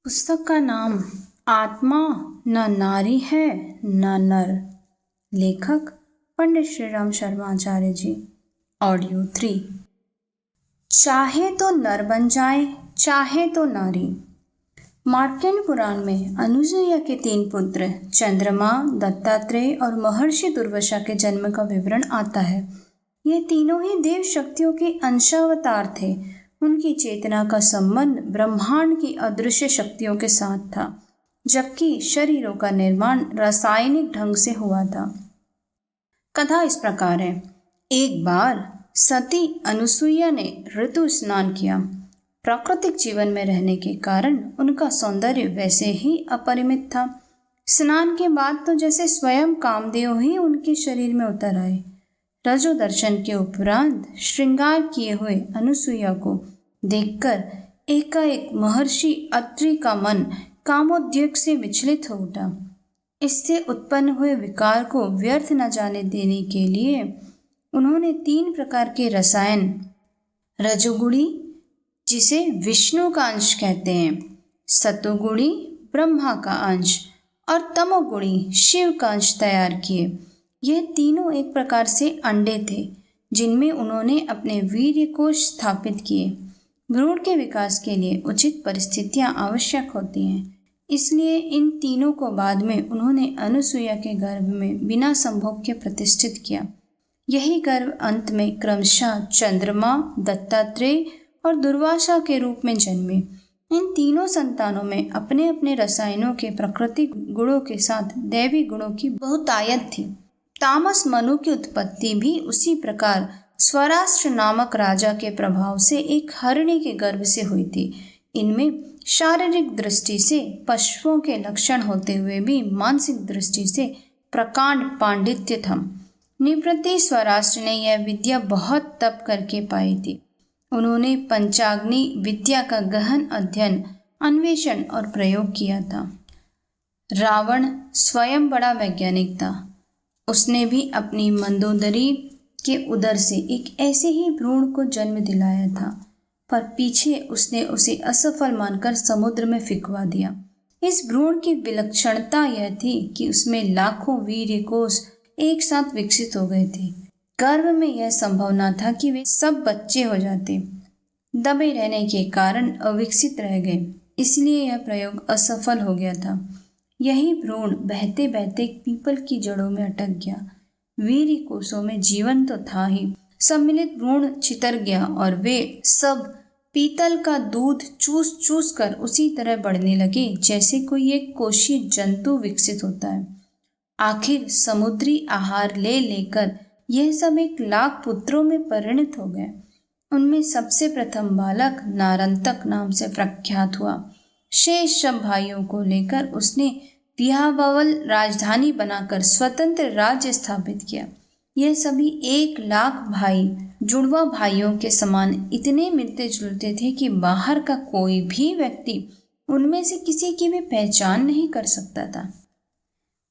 पुस्तक का नाम आत्मा न नारी है न नर। लेखक पंडित श्री राम शर्मा आचार्य जी। ऑडियो 3। चाहे तो नर बन जाए चाहे तो नारी। मार्कंड पुराण में अनुसुईया के 3 पुत्र चंद्रमा, दत्तात्रेय और महर्षि दुर्वासा के जन्म का विवरण आता है। ये तीनों ही देव शक्तियों के अंशावतार थे। उनकी चेतना का संबंध ब्रह्मांड की अदृश्य शक्तियों के साथ था, जबकि शरीरों का निर्माण रासायनिक ढंग से हुआ था। कथा इस प्रकार है। एक बार सती अनुसुईया ने ऋतु स्नान किया। प्राकृतिक जीवन में रहने के कारण उनका सौंदर्य वैसे ही अपरिमित था। स्नान के बाद तो जैसे स्वयं कामदेव ही उनके शरीर में उतर आए। रजो दर्शन के उपरांत श्रृंगार किए हुए अनुसुईया को देखकर एकाएक महर्षि अत्रि का मन कामोद्योग से विचलित हो उठा। इससे उत्पन्न हुए विकार को व्यर्थ न जाने देने के लिए उन्होंने 3 प्रकार के रसायन, रजोगुणी जिसे विष्णु का अंश कहते हैं, सतोगुणी ब्रह्मा का अंश और तमोगुणी शिव का अंश तैयार किए। यह तीनों एक प्रकार से अंडे थे, जिनमें उन्होंने अपने वीर्य को स्थापित किए। भ्रूण के विकास के लिए उचित परिस्थितियां आवश्यक होती हैं, इसलिए इन तीनों को बाद में उन्होंने अनुसुईया के गर्भ में बिना संभोग के प्रतिष्ठित किया। यही गर्भ अंत में क्रमशः चंद्रमा, दत्तात्रेय और दुर्वासा के रूप में जन्मे। इन तीनों संतानों में अपने अपने रसायनों के प्राकृतिक गुणों के साथ दैवी गुणों की बहुतायत थी। तामस मनु की उत्पत्ति भी उसी प्रकार स्वराष्ट्र नामक राजा के प्रभाव से एक हरिणी के गर्भ से हुई थी। इनमें शारीरिक दृष्टि से पशुओं के लक्षण होते हुए भी मानसिक दृष्टि से प्रकांड पांडित्य था। निवृत्ति स्वराष्ट्र ने यह विद्या बहुत तप करके पाई थी। उन्होंने पंचाग्नि विद्या का गहन अध्ययन, अन्वेषण और प्रयोग किया था। रावण स्वयं बड़ा वैज्ञानिक था। उसने भी अपनी मंदोदरी के उदर से एक ऐसे ही भ्रूण को जन्म दिलाया था, पर पीछे उसने उसे असफल मानकर समुद्र में फिकवा दिया। इस भ्रूण की विलक्षणता यह थी कि उसमें लाखों वीर्य कोष एक साथ विकसित हो गए थे। गर्भ में यह संभव न था कि वे सब बच्चे हो जाते। दबे रहने के कारण अविकसित रह गए, इसलिए यह प्रयोग असफल हो गया था। यही भ्रूण बहते बहते पीपल की जड़ों में अटक गया। वीर्य कोषों में जीवन तो था ही, सम्मिलित भ्रूण छितर गया और वे सब पीतल का दूध चूस चूस कर उसी तरह बढ़ने लगे जैसे कोई एक कोशीय जंतु विकसित होता है। आखिर समुद्री आहार ले लेकर यह सब 1 लाख पुत्रों में परिणत हो गए। उनमें सबसे प्रथम बालक नारंतक नाम से प्रख्यात हुआ। शेष सब भाइयों को लेकर उसने बिहावल राजधानी बनाकर स्वतंत्र राज्य स्थापित किया। यह सभी 1 लाख भाई जुड़वा भाइयों के समान इतने मिलते जुलते थे कि बाहर का कोई भी व्यक्ति उनमें से किसी की भी पहचान नहीं कर सकता था।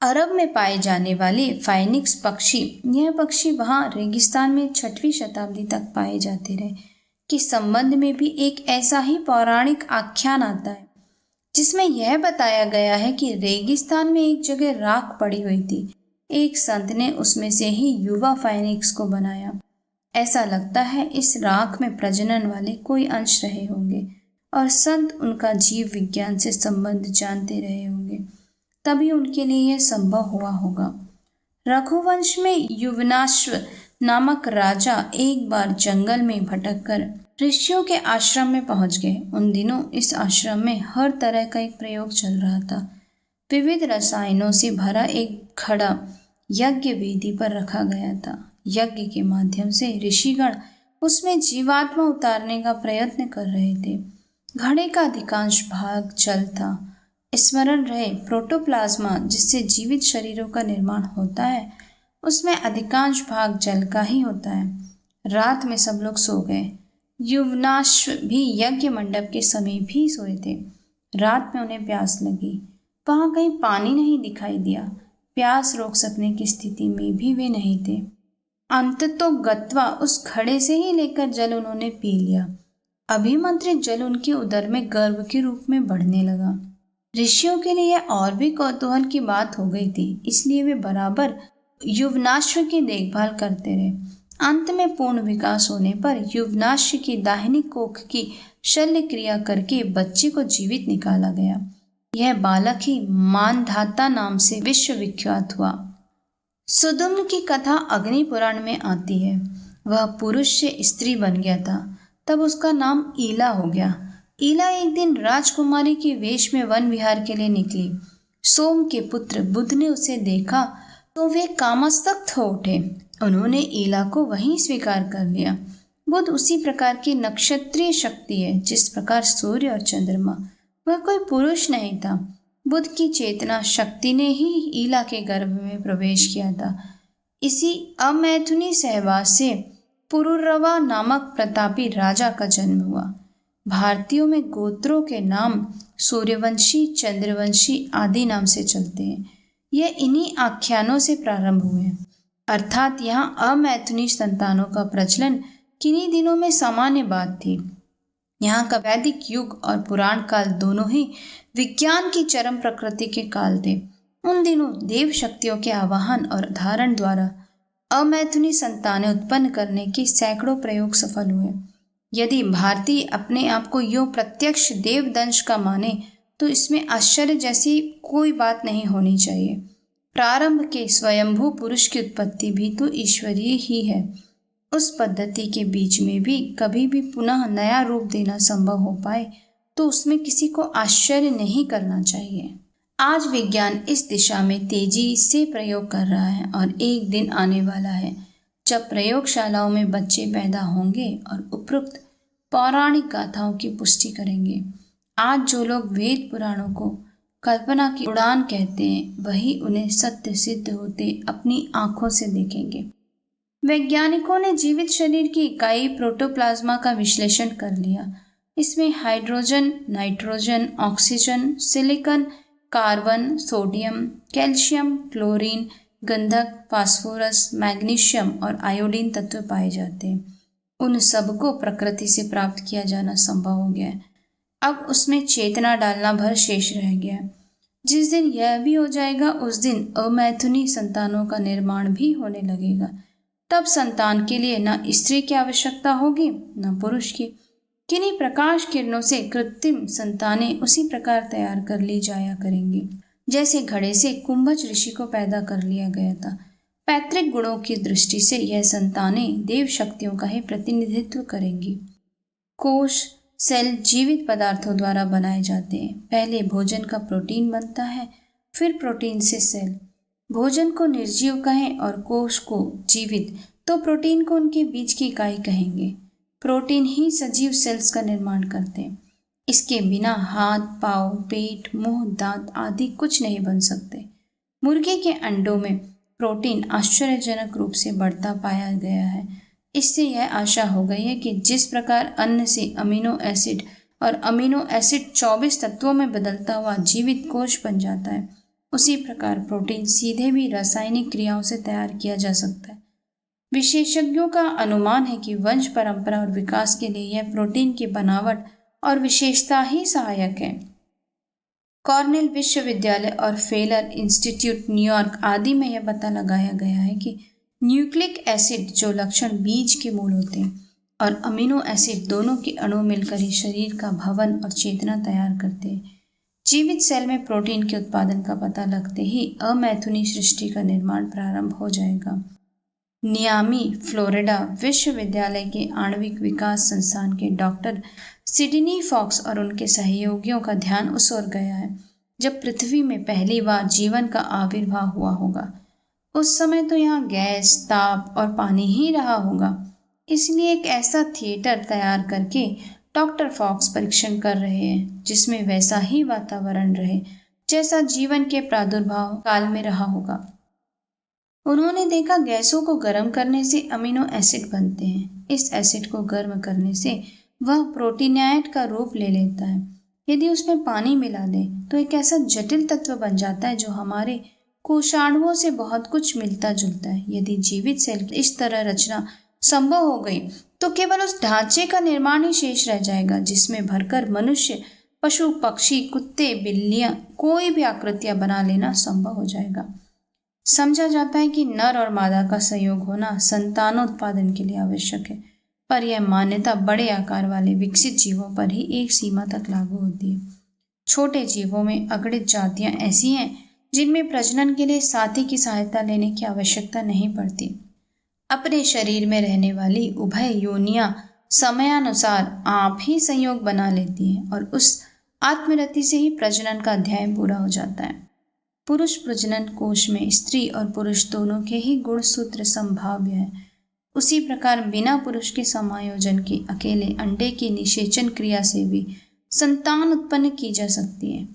अरब में पाए जाने वाले फाइनिक्स पक्षी, यह पक्षी वहाँ रेगिस्तान में 6वीं शताब्दी तक पाए जाते रहे, के संबंध में भी एक ऐसा ही पौराणिक आख्यान आता है, जिसमें यह बताया गया है कि रेगिस्तान में एक जगह राख पड़ी हुई थी। एक संत ने उसमें से ही युवा फाइनिक्स को बनाया। ऐसा लगता है इस राख में प्रजनन वाले कोई अंश रहे होंगे और संत उनका जीव विज्ञान से संबंध जानते रहे होंगे, तभी उनके लिए यह संभव हुआ होगा। रघुवंश में युवनाश्व नामक राजा एक बार जंगल में भटककर ऋषियों के आश्रम में पहुंच गए। उन दिनों इस आश्रम में हर तरह का एक प्रयोग चल रहा था। विविध रसायनों से भरा एक घड़ा यज्ञ वेदी पर रखा गया था। यज्ञ के माध्यम से ऋषिगण उसमें जीवात्मा उतारने का प्रयत्न कर रहे थे। घड़े का अधिकांश भाग जल था। स्मरण रहे, प्रोटोप्लाज्मा जिससे जीवित शरीरों का निर्माण होता है, उसमें अधिकांश भाग जल का ही होता है। रात में सब लोग सो गए। युवनाश्व भी यज्ञ मंडप के समीप ही सोए थे। रात में उन्हें प्यास लगी। वहां कहीं पानी नहीं दिखाई दिया। प्यास रोक सकने की स्थिति में भी वे नहीं थे। अंततः गत्वा उस घड़े से ही लेकर जल उन्होंने पी लिया। अभिमंत्रित जल उनके उदर में गर्भ के रूप में बढ़ने लगा। ऋषियों के लिए यह और भी कौतूहल की बात हो गई थी, इसलिए वे बराबर युवनाश्व की देखभाल करते रहे। अंत में पूर्ण विकास होने पर युवनाश्व की दाहिनी कोख की शल्य क्रिया करके बच्चे को जीवित निकाला गया। यह बालक ही मानधाता नाम से विश्व विख्यात हुआ। सुदुम्न की कथा अग्नि पुराण में आती है। वह पुरुष से स्त्री बन गया था, तब उसका नाम ईला हो गया। ईला एक दिन राजकुमारी के वेश में वन विहार के लिए निकली। सोम के पुत्र बुध ने उसे देखा तो वे कामस्तक हो उठे। उन्होंने ईला को वहीं स्वीकार कर लिया। बुध उसी प्रकार की नक्षत्रीय शक्ति है जिस प्रकार सूर्य और चंद्रमा। वह कोई पुरुष नहीं था। बुध की चेतना शक्ति ने ही ईला के गर्भ में प्रवेश किया था। इसी अमैथुनी सहवास से पुरुरवा नामक प्रतापी राजा का जन्म हुआ। भारतीयों में गोत्रों के नाम सूर्यवंशी, चंद्रवंशी आदि नाम से चलते हैं। यह इन्हीं आख्यानों से प्रारंभ हुए, अर्थात यहाँ अमैथुनी संतानों का प्रचलन किन्हीं दिनों में सामान्य बात थी। यहाँ का वैदिक युग और पुराण काल दोनों ही विज्ञान की चरम प्रकृति के काल थे। उन दिनों देव शक्तियों के आवाहन और धारण द्वारा अमैथुनी संतानें उत्पन्न करने के सैकड़ों प्रयोग सफल हुए। यदि भारतीय अपने आप को यूं प्रत्यक्ष देवदंश का माने तो इसमें आश्चर्य जैसी कोई बात नहीं होनी चाहिए। प्रारंभ के स्वयंभू पुरुष की उत्पत्ति भी तो ईश्वरीय ही है। उस पद्धति के बीच में भी कभी भी पुनः नया रूप देना संभव हो पाए तो उसमें किसी को आश्चर्य नहीं करना चाहिए। आज विज्ञान इस दिशा में तेजी से प्रयोग कर रहा है और एक दिन आने वाला है जब प्रयोगशालाओं में बच्चे पैदा होंगे और उपरोक्त पौराणिक गाथाओं की पुष्टि करेंगे। आज जो लोग वेद पुराणों को कल्पना की उड़ान कहते हैं, वही उन्हें सत्य सिद्ध होते अपनी आंखों से देखेंगे। वैज्ञानिकों ने जीवित शरीर की इकाई प्रोटोप्लाज्मा का विश्लेषण कर लिया। इसमें hydrogen, nitrogen, oxygen, silicon, carbon, sodium, calcium, chlorine, गंधक, फास्फोरस, मैग्नीशियम और आयोडीन तत्व पाए जाते हैं। उन सब को प्रकृति से प्राप्त किया जाना संभव हो गया है। अब उसमें चेतना डालना भर शेष रह गया। जिस दिन यह भी हो जाएगा उस दिन अमैथुनी संतानों का निर्माण भी होने लगेगा। तब संतान के लिए न स्त्री की आवश्यकता होगी न पुरुष की। किन्हीं प्रकाश किरणों से कृत्रिम संतानें उसी प्रकार तैयार कर ली जाया करेंगी जैसे घड़े से कुंभज ऋषि को पैदा कर लिया गया था। पैतृक गुणों की दृष्टि से यह संतानें देव शक्तियों का ही प्रतिनिधित्व करेंगी। कोश, सेल जीवित पदार्थों द्वारा बनाए जाते हैं। पहले भोजन का प्रोटीन बनता है, फिर प्रोटीन से सेल। भोजन को निर्जीव कहें और कोश को जीवित, तो प्रोटीन को उनके बीच की इकाई कहेंगे। प्रोटीन ही सजीव सेल्स का निर्माण करते हैं। इसके बिना हाथ, पाँव, पेट, मुंह, दांत आदि कुछ नहीं बन सकते। मुर्गे के अंडों में प्रोटीन आश्चर्यजनक रूप से बढ़ता पाया गया है। इससे यह आशा हो गई है कि जिस प्रकार अन्न से अमीनो एसिड और अमीनो एसिड 24 तत्वों में बदलता हुआ जीवित कोश बन जाता है, उसी प्रकार प्रोटीन सीधे भी रासायनिक क्रियाओं से तैयार किया जा सकता है। विशेषज्ञों का अनुमान है कि वंश परंपरा और विकास के लिए यह प्रोटीन की बनावट और विशेषता ही सहायक है। कॉर्नेल विश्वविद्यालय और फेलर इंस्टीट्यूट न्यूयॉर्क आदि में यह पता लगाया गया है कि न्यूक्लिक एसिड जो लक्षण बीज के मूल होते हैं और अमीनो एसिड दोनों के अणु मिलकर ही शरीर का भवन और चेतना तैयार करते हैं। जीवित सेल में प्रोटीन के उत्पादन का पता लगते ही अमैथुनी सृष्टि का निर्माण प्रारंभ हो जाएगा। नियामी, फ्लोरिडा विश्वविद्यालय के आणविक विकास संस्थान के डॉक्टर सिडनी फॉक्स और उनके सहयोगियों का ध्यान उस ओर गया है जब पृथ्वी में पहली बार जीवन का आविर्भाव हुआ होगा। उस समय तो यहाँ गैस, ताप और पानी ही रहा होगा। इसलिए एक ऐसा थिएटर तैयार करके डॉक्टर फॉक्स परीक्षण कर रहे हैं जिसमें वैसा ही वातावरण रहे जैसा जीवन के प्रादुर्भाव काल में रहा होगा। उन्होंने देखा गैसों को गर्म करने से अमीनो एसिड बनते हैं। इस एसिड को गर्म करने से वह प्रोटीनाइड का रूप ले लेता है। यदि उसमें पानी मिला दें तो एक ऐसा जटिल तत्व बन जाता है जो हमारे कोशाणुओं से बहुत कुछ मिलता जुलता है। यदि जीवित सेल की इस तरह रचना संभव हो गई तो केवल उस ढांचे का निर्माण ही शेष रह जाएगा जिसमें भरकर मनुष्य, पशु, पक्षी, कुत्ते, बिल्लियां, कोई भी आकृतियां बना लेना संभव हो जाएगा। समझा जाता है कि नर और मादा का संयोग होना संतानोत्पादन के लिए आवश्यक है, पर यह मान्यता बड़े आकार वाले विकसित जीवों पर ही एक सीमा तक लागू होती है। छोटे जीवों में अगणित जातियां ऐसी हैं जिनमें प्रजनन के लिए साथी की सहायता लेने की आवश्यकता नहीं पड़ती। अपने शरीर में रहने वाली उभय योनियां समयानुसार आप ही संयोग बना लेती हैं और उस आत्मरति से ही प्रजनन का अध्याय पूरा हो जाता है। पुरुष प्रजनन कोश में स्त्री और पुरुष दोनों के ही गुणसूत्र संभाव्य है। उसी प्रकार बिना पुरुष के समायोजन के अकेले अंडे की निषेचन क्रिया से भी संतान उत्पन्न की जा सकती है।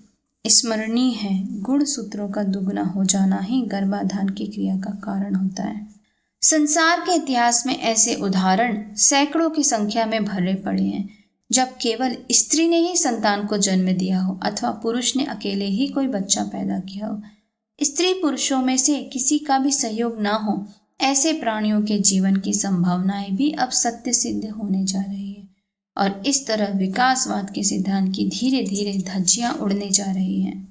स्मरणीय है, गुणसूत्रों का दुगना हो जाना ही गर्भाधान की क्रिया का कारण होता है। संसार के इतिहास में ऐसे उदाहरण सैकड़ों की संख्या में भरे पड़े हैं जब केवल स्त्री ने ही संतान को जन्म दिया हो अथवा पुरुष ने अकेले ही कोई बच्चा पैदा किया हो। स्त्री पुरुषों में से किसी का भी सहयोग न हो, ऐसे प्राणियों के जीवन की संभावनाएं भी अब सत्य सिद्ध होने जा रही है और इस तरह विकासवाद के सिद्धांत की धीरे धीरे धज्जियां उड़ने जा रही हैं।